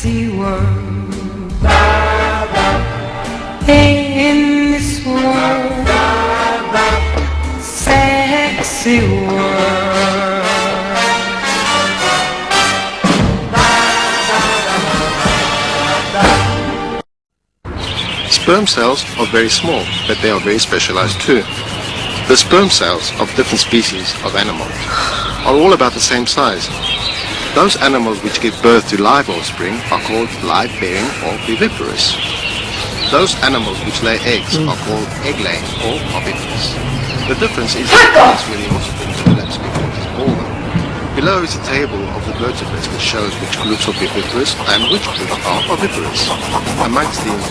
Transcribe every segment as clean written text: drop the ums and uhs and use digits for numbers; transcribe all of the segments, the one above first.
sexy world. In this world, sexy world. Sperm cells are very small, but they are very specialized too. The sperm cells of different species of animals are all about the same size. Those animals which give birth to live offspring are called live-bearing or viviparous. Those animals which lay eggs are called egg-laying or oviparous. The difference is that these really offspring develops before it's born. Below is a table of the vertebrates which shows which groups are viviparous and which groups are oviparous. Amongst these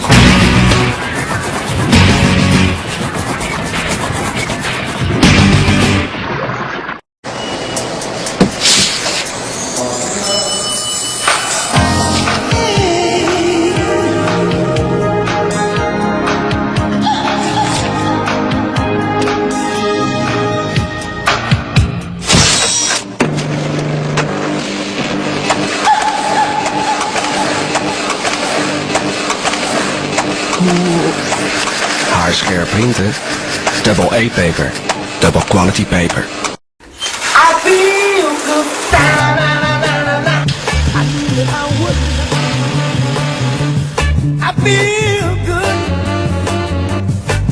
Haarscherp printen, double A paper, double quality paper. I feel good. I knew that I would. I feel good.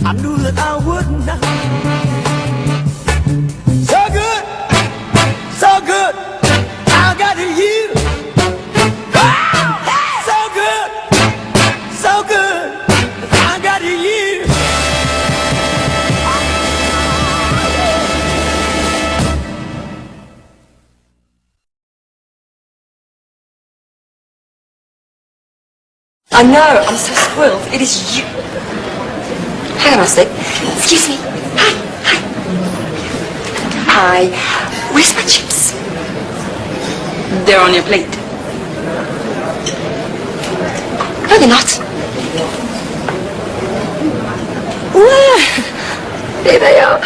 I knew that I wouldn't. So good, so good. I got you. So good, so good. I got you. I know, I'm so spoiled. It is you. Hang on a sec. Excuse me. Hi, hi. Hi. Where's my chips? They're on your plate. No, they're not. There they are.